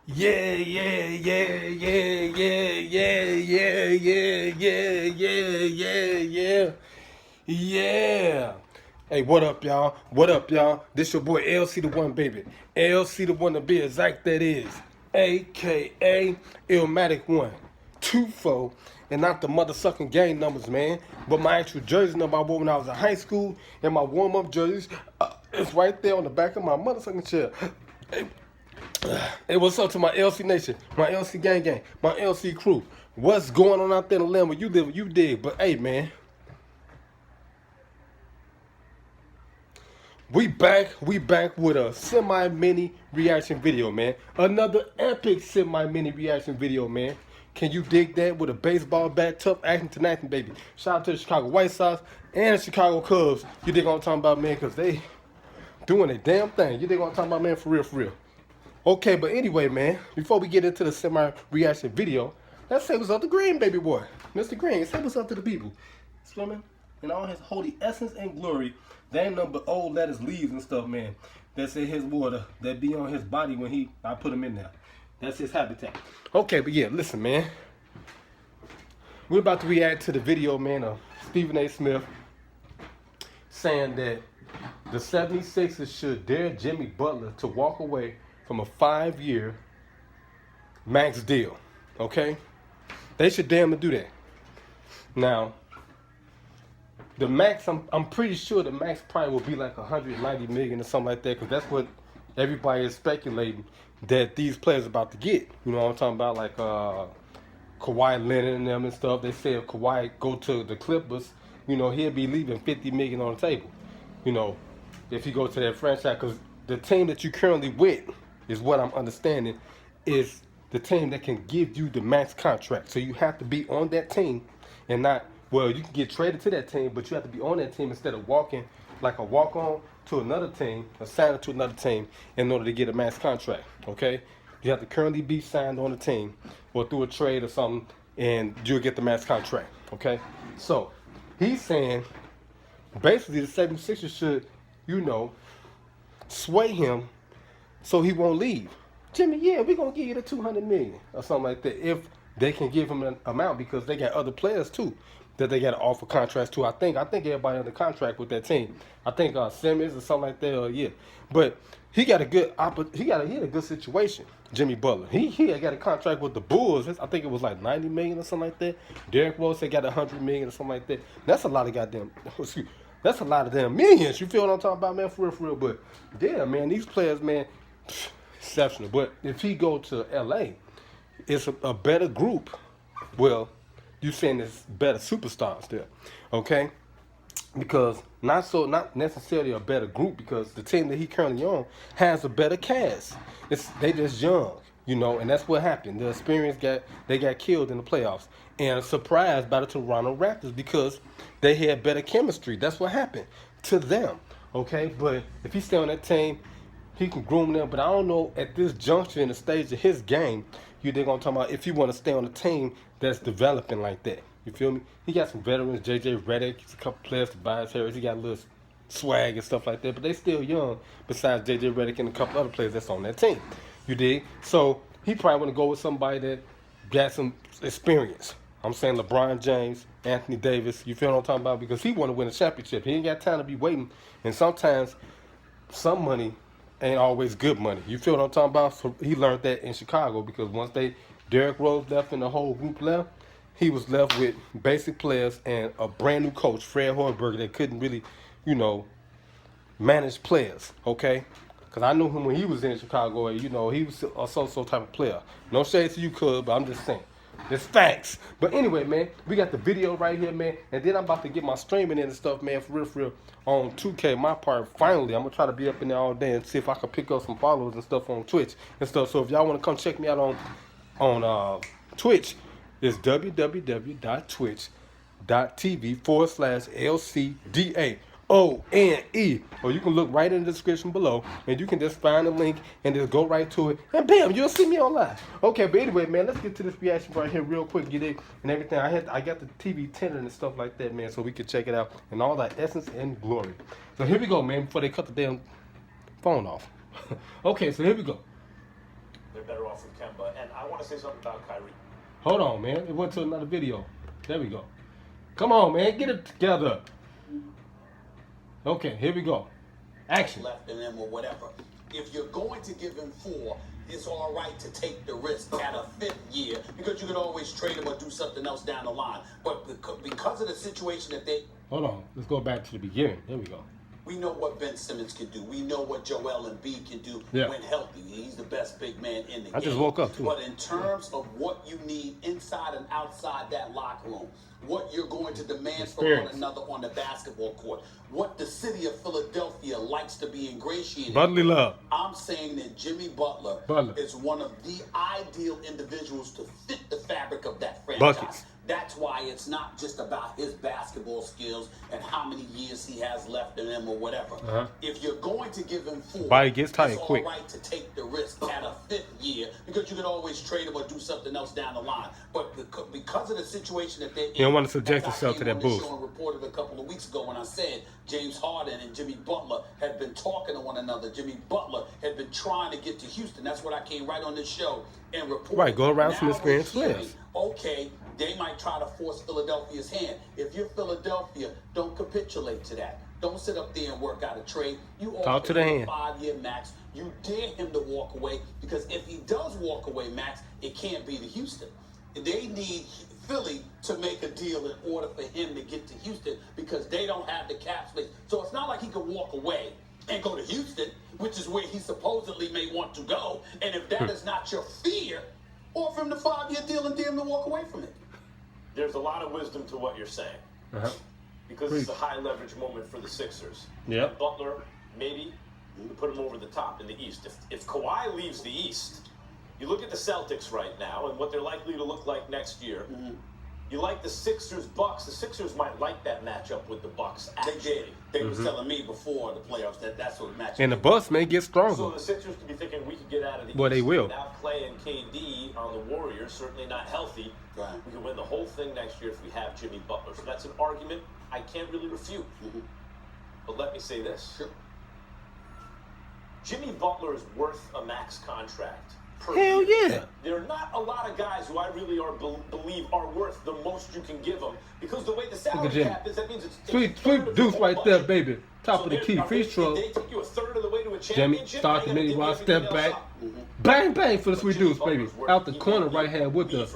Yeah, yeah, yeah, yeah, yeah, yeah, yeah, yeah, yeah, yeah, yeah, yeah, yeah. Hey, what up, y'all? What up, y'all? This your boy LC the One, baby. LC the One to be exact, that is. AKA Illmatic One. 2-4. And not the motherfucking game numbers, man. But my actual jersey number I wore when I was in high school. And my warm-up jerseys, it's right there on the back of my motherfucking chair. Hey, hey, what's up to my LC Nation, my LC gang, my LC crew? What's going on out there in the land where you live, you dig? But hey, man, we back with a semi-mini reaction video, man. Another epic semi-mini reaction video, man. Can you dig that with a baseball bat, tough action tonight, baby? Shout out to the Chicago White Sox and the Chicago Cubs. You dig what I'm talking about, man? Because they doing a damn thing. You dig what I'm talking about, man? For real, for real. Okay, but anyway, man, before we get into the semi-reaction video, let's say what's up to Green, baby boy. Mr. Green, say what's up to the people. Swimming in all his holy essence and glory. There ain't nothing but old lettuce leaves and stuff, man. That's in his water that be on his body when I put him in there. That's his habitat. Okay, but yeah, listen, man. We're about to react to the video, man, of Stephen A. Smith saying that the 76ers should dare Jimmy Butler to walk away from a 5-year max deal. Okay? They should damn do that. Now, the max, I'm pretty sure the max probably will be like 190 million or something like that, because that's what everybody is speculating that these players are about to get. You know what I'm talking about? Like Kawhi Leonard and them and stuff. They say if Kawhi go to the Clippers, you know, he'll be leaving 50 million on the table. You know, if he go to that franchise, because the team that you currently with is what I'm understanding is the team that can give you the max contract. So you have to be on that team and not, well, you can get traded to that team, but you have to be on that team instead of walking like a walk-on to another team, or signing to another team in order to get a max contract, okay? You have to currently be signed on a team or through a trade or something, and you'll get the max contract, okay? So he's saying basically the 76ers should, you know, sway him so he won't leave. Jimmy, yeah, we're going to give you the 200 million or something like that if they can give him an amount, because they got other players too that they got to offer contracts to. I think everybody under contract with that team. I think Simmons or something like that. Yeah, but he got a good he had a good situation. Jimmy Butler. He got a contract with the Bulls. I think it was like 90 million or something like that. Derrick Rose got 100 million or something like that. That's a lot of goddamn. Excuse. That's a lot of damn millions. You feel what I'm talking about, man? For real. But yeah, man, these players, man, exceptional. But if he go to LA, it's a better group. Well, you saying there's better superstars there, okay? Because not necessarily a better group, because the team that he currently on has a better cast. They just young, you know, and that's what happened. The experience got killed in the playoffs, and surprised by the Toronto Raptors because they had better chemistry. That's what happened to them, okay? But if he stay on that team, he can groom them. But I don't know at this juncture in the stage of his game, they're gonna talk about if you want to stay on a team that's developing like that. You feel me? He got some veterans, JJ Redick, a couple players, Tobias Harris. He got a little swag and stuff like that, but they still young. Besides JJ Redick and a couple other players that's on that team, you dig? So he probably want to go with somebody that got some experience. I'm saying LeBron James, Anthony Davis. You feel what I'm talking about? Because he want to win a championship. He ain't got time to be waiting. And sometimes some money ain't always good money. You feel what I'm talking about? So he learned that in Chicago, because once Derrick Rose left and the whole group left, he was left with basic players and a brand new coach, Fred Hoiberg, that couldn't really, you know, manage players, okay? Because I knew him when he was in Chicago, and, you know, he was a so-so type of player. No shade to you, Cub, but I'm just saying. It's facts. But anyway, man, we got the video right here, man. And then I'm about to get my streaming in and stuff, man, for real, on 2K. My part, finally, I'm going to try to be up in there all day and see if I can pick up some followers and stuff on Twitch and stuff. So if y'all want to come check me out on Twitch, it's www.twitch.tv/LCDAONE. Or you can look right in the description below, and you can just find the link and just go right to it, and bam, you'll see me on live. Okay, but anyway, man, let's get to this reaction right here real quick, get it and everything. I got the TV tinted and stuff like that, man, so we can check it out in all that essence and glory. So here we go, man, before they cut the damn phone off. Okay, so here we go. They're better off with Kemba. And I want to say something about Kyrie. Hold on, man. It went to another video. There we go. Come on, man. Get it together. Okay, here we go. Action. Left in him or whatever. If you're going to give him 4, it's all right to take the risk at a 5th year because you could always trade him or do something else down the line. But because of the situation that they... Hold on. Let's go back to the beginning. There we go. We know what Ben Simmons can do. We know what Joel Embiid can do when healthy. He's the best big man in the game. I just woke up, too. But in terms of what you need inside and outside that locker room, what you're going to demand from one another on the basketball court, what the city of Philadelphia likes to be ingratiated Butler love. I'm saying that Jimmy Butler is one of the ideal individuals to fit the fabric of that franchise. Buckets. That's why it's not just about his basketball skills and how many years he has left in him or whatever. If you're going to give him 4, body gets tired it's quick. all right to take the risk at a 5th year because you can always trade him or do something else down the line. But because of the situation that they're in, you don't want to subject yourself to that boost. I reported a couple of weeks ago when I said James Harden and Jimmy Butler had been talking to one another. Jimmy Butler had been trying to get to Houston. That's what I came right on this show and reported. Right, go around now some experienced players. Okay, they might try to force Philadelphia's hand. If you're Philadelphia, don't capitulate to that. Don't sit up there and work out a trade. You talk to the hand. 5-year max. You dare him to walk away because if he does walk away, Max, it can't be to Houston. They need Philly to make a deal in order for him to get to Houston because they don't have the cap space. So it's not like he can walk away and go to Houston, which is where he supposedly may want to go. And if that is not your fear, offer him the 5-year deal and dare him to walk away from it. There's a lot of wisdom to what you're saying. Because it's a high leverage moment for the Sixers. Yep. Butler, maybe, you put him over the top in the East. If Kawhi leaves the East, you look at the Celtics right now and what they're likely to look like next year. You like the Sixers-Bucks. The Sixers might like that matchup with the Bucks. They did. They was telling me before the playoffs that that's what the matchup. And the Bucks may get stronger. So the Sixers could be thinking we could get out of the East. They will. Without Clay and KD on the Warriors, certainly not healthy. Right. We could win the whole thing next year if we have Jimmy Butler. So that's an argument I can't really refute. But let me say this. Sure. Jimmy Butler is worth a max contract. Hell yeah. There are not a lot of guys who I really believe are worth the most you can give them because the way the salary cap is, that means it's sweet deuce right there, baby. Top of the key, free throw. They take you a third of the way to a Jimmy, championship. start the mini while step back. Bang, bang for the sweet deuce, baby. Out the corner right hand with the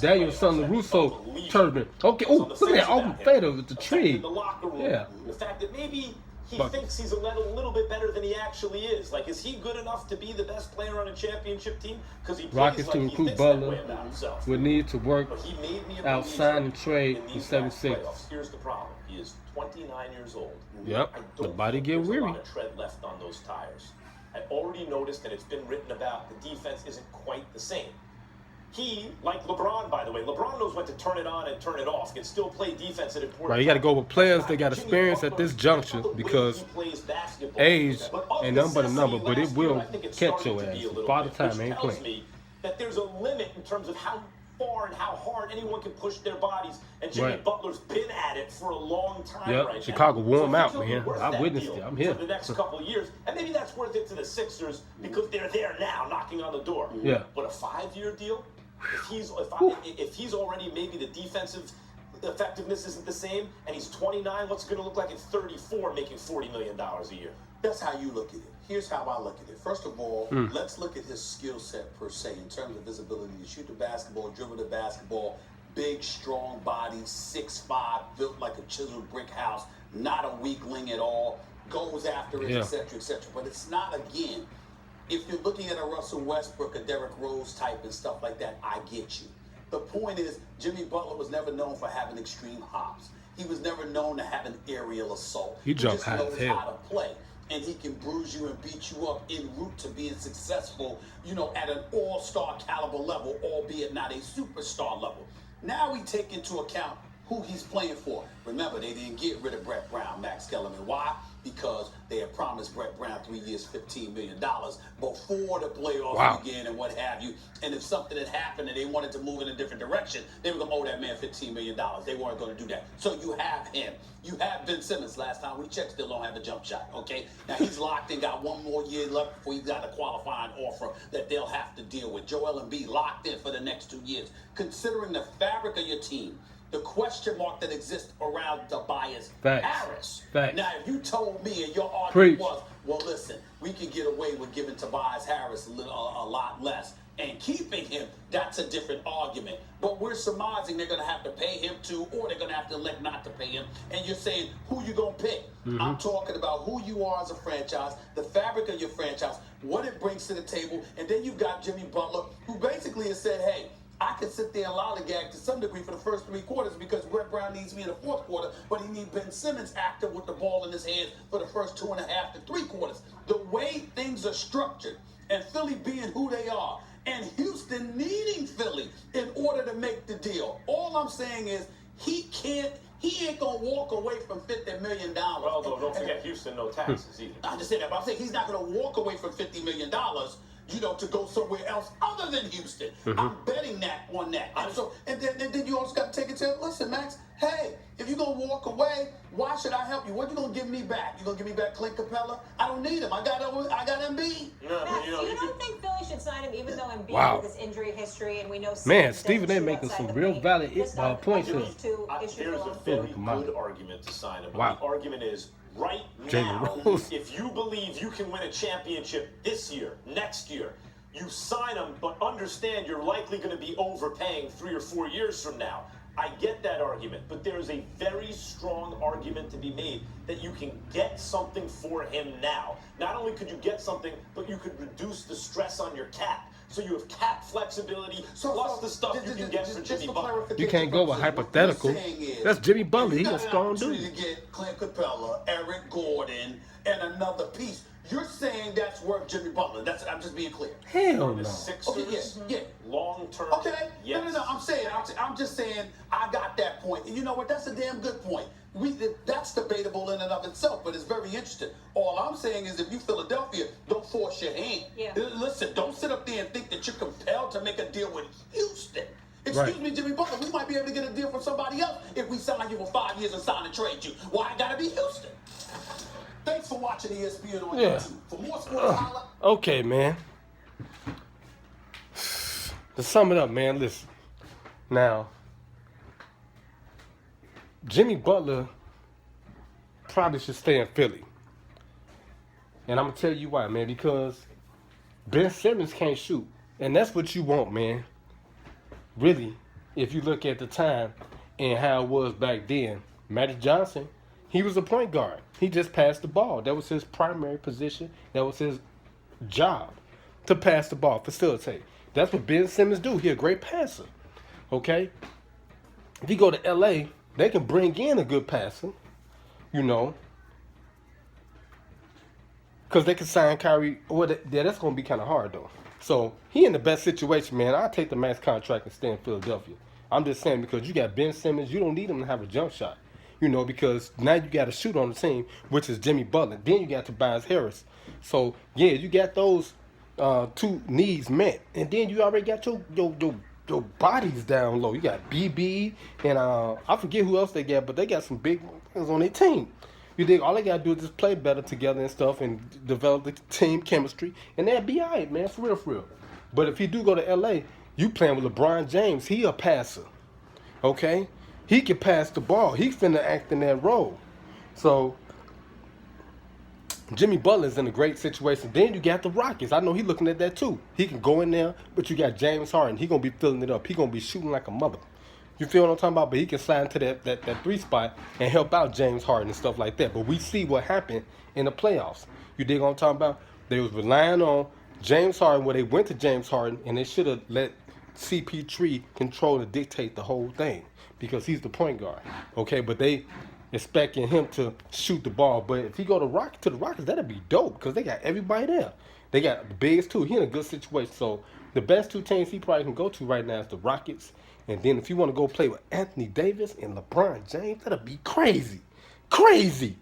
Daniel Son LaRusso turban. Okay, oh, look at that open fader with the tree. Yeah. The fact that maybe he thinks he's a little bit better than he actually is. Like, is he good enough to be the best player on a championship team? Because he plays Rockets like to he recruit thinks that way Butler about himself. would need to work But he made me a out, sign and trade in for these 76. playoffs. Here's the problem. He is 29 years old. Yep, I the don't body think get there's weary. a lot of tread left on those tires. I already noticed, and it's been written about, the defense isn't quite the same. He, like LeBron, by the way, LeBron knows when to turn it on and turn it off. He can still play defense at important Right, you got to times. go with players that got experience at this juncture because age ain't nothing but a number, but it will catch your ass. Father time ain't playing. That there's a limit in terms of how far and how hard anyone can push their bodies, and Jimmy Butler's been at it for a long time right now. Chicago wore him out, So man. I witnessed it. I'm here. For the next couple of years, and maybe that's worth it to the Sixers because they're there now, knocking on the door. Yeah. But a 5-year deal, if he's already maybe the defensive effectiveness isn't the same, and he's 29, what's it going to look like at 34, making $40 million a year? That's how you look at it. Here's how I look at it. First of all, let's look at his skill set per se in terms of his ability to shoot the basketball, dribble the basketball, big, strong body, 6'5", built like a chiseled brick house, not a weakling at all, goes after it, etc., etc. But it's not, again, if you're looking at a Russell Westbrook, a Derrick Rose type and stuff like that, I get you. The point is, Jimmy Butler was never known for having extreme hops. He was never known to have an aerial assault. He jumped just high knows as hell. how to play. And he can bruise you and beat you up en route to being successful, at an all-star caliber level, albeit not a superstar level. Now we take into account who he's playing for. Remember, they didn't get rid of Brett Brown, Max Kellerman. Why? because they had promised Brett Brown 3 years, $15 million before the playoffs Wow. began and what have you. And if something had happened and they wanted to move in a different direction, they were going to owe that man $15 million. They weren't going to do that. So you have him. You have Ben Simmons. Last time we checked, still don't have a jump shot, okay? Now he's locked in, got one more year left before he's got a qualifying offer that they'll have to deal with. Joel Embiid locked in for the next 2 years. Considering the fabric of your team, the question mark that exists around Tobias Harris. Facts. Now, if you told me and your argument Preach. was, well, listen, we can get away with giving Tobias Harris a lot less and keeping him, that's a different argument. But we're surmising they're going to have to pay him too, or they're going to have to elect not to pay him. And you're saying, who you going to pick? I'm talking about who you are as a franchise, the fabric of your franchise, what it brings to the table. And then you've got Jimmy Butler, who basically has said, hey, I can sit there and lollygag to some degree for the first 3 quarters because Brett Brown needs me in the fourth quarter, but he needs Ben Simmons active with the ball in his hands for the first 2.5 to 3 quarters. The way things are structured, and Philly being who they are, and Houston needing Philly in order to make the deal. All I'm saying is he ain't gonna walk away from $50 million. Well, don't forget Houston, no taxes either. I just said that, but I'm saying he's not gonna walk away from $50 million, to go somewhere else other than Houston. I'm betting that on that. And then you also got to take it to, listen, Max, hey, if you're going to walk away, why should I help you? What you going to give me back? You going to give me back Clint Capella? I don't need him. I got Embiid. No, Max, you don't think Philly should sign him even though Embiid with his injury history and we know Man, Simmons Stephen doesn't A shoot making outside some the real paint. valid Just points those here. two issues There's a alone. very come on. good argument to sign him. Wow. The argument is right Jalen now, Rose. if you believe you can win a championship this year, next year, you sign him, but understand you're likely going to be overpaying 3 or 4 years from now. I get that argument, but there is a very strong argument to be made that you can get something for him now. Not only could you get something, but you could reduce the stress on your cap. So you have cap flexibility, plus the stuff you can get for Jimmy Butler. You can't go with hypothetical. That's Jimmy Butler. He's a strong dude. dude. To get Clint Capella, Eric Gordon, and another piece. You're saying that's worth Jimmy Butler. I'm just being clear. Hell The no. Sixers, Yeah. long term. Okay. Yes. No. I'm just saying I got that point. And you know what? That's a damn good point. That's debatable in and of itself, but it's very interesting. All I'm saying is if you Philadelphia, don't force your hand. Yeah. Listen, don't sit up there and think that you're compelled to make a deal with Houston. Excuse me, Jimmy Butler, we might be able to get a deal from somebody else if we sign you for 5 years and sign and trade you. Why I gotta be Houston? Thanks for watching ESPN on YouTube. For more sports, holla. Okay, man. To sum it up, man, listen. Now, Jimmy Butler probably should stay in Philly. And I'm going to tell you why, man, because Ben Simmons can't shoot. And that's what you want, man. Really, if you look at the time and how it was back then, Magic Johnson, he was a point guard. He just passed the ball. That was his primary position. That was his job, to pass the ball, facilitate. That's what Ben Simmons do. He a great passer. Okay? If you go to L.A., they can bring in a good passer, because they can sign Kyrie. That's going to be kind of hard, though. So, he in the best situation, man. I'll take the max contract and stay in Philadelphia. I'm just saying, because you got Ben Simmons, you don't need him to have a jump shot. Because now you got a shooter on the team, which is Jimmy Butler. Then you got Tobias Harris. So, yeah, you got those two needs met. And then you already got your bodies down low. You got BB and I forget who else they got, but they got some big ones on their team. You think all they got to do is just play better together and stuff and develop the team chemistry, and they'll be all right, man, for real. But if you do go to L.A., you playing with LeBron James. He a passer, okay? He can pass the ball. He finna act in that role. So, Jimmy Butler's in a great situation. Then you got the Rockets. I know he looking at that too. He can go in there, but you got James Harden. He going to be filling it up. He going to be shooting like a mother. You feel what I'm talking about? But he can slide into that 3 spot and help out James Harden and stuff like that. But we see what happened in the playoffs. You dig what I'm talking about? They was relying on James Harden, where they went to James Harden, and they should have let CP3 control and dictate the whole thing, because he's the point guard. Okay, but they expecting him to shoot the ball. But if he go to the Rockets, that'd be dope, because they got everybody there. They got the bigs too. He in a good situation. So the best 2 teams he probably can go to right now is the Rockets. And then if you want to go play with Anthony Davis and LeBron James, that'd be crazy. Crazy.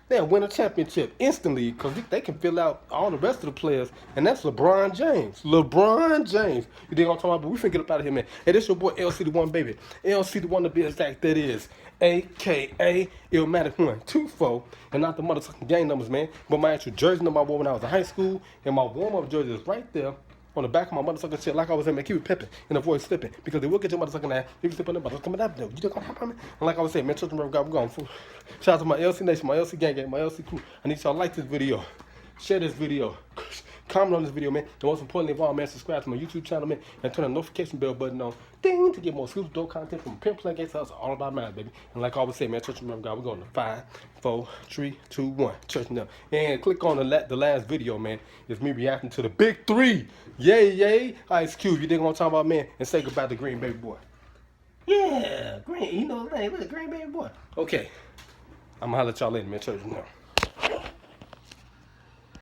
they'll win a championship instantly because they can fill out all the rest of the players, and that's LeBron James. LeBron James. You think I'm talking about? But we finna get up out of here, man. Hey, this your boy LC the One, baby. LC the One to be exact, that is. AKA Illmatic 124, and not the motherfucking game numbers, man. But my actual jersey number I wore when I was in high school, and my warm-up jersey is right there on the back of my motherfucking shit, like I was saying, man, keep it pimping and avoid slipping, because they will get your motherfucking ass if you slip on them, but coming up there. You just gonna happen, man. And like I was saying, man, children, we're going. Shout out to my LC Nation, my LC gang, my LC crew. I need y'all to like this video, share this video, comment on this video, man. And most importantly of all, man, subscribe to my YouTube channel, man, and turn the notification bell button on, ding, to get more exclusive dope content from Pimp Play Gates House, all about mine, baby. And like I always say, man, church, remember God, we're going to 5, 4, 3, 2, 1, church now. And click on the last video, man. It's me reacting to the big 3. Yay, yay. Ice Cube, you think I'm talking about, man? And say goodbye to Green Baby Boy. Yeah, Green, you know his name, look, Green Baby Boy. Okay, I'm gonna holler at y'all later, man, church now.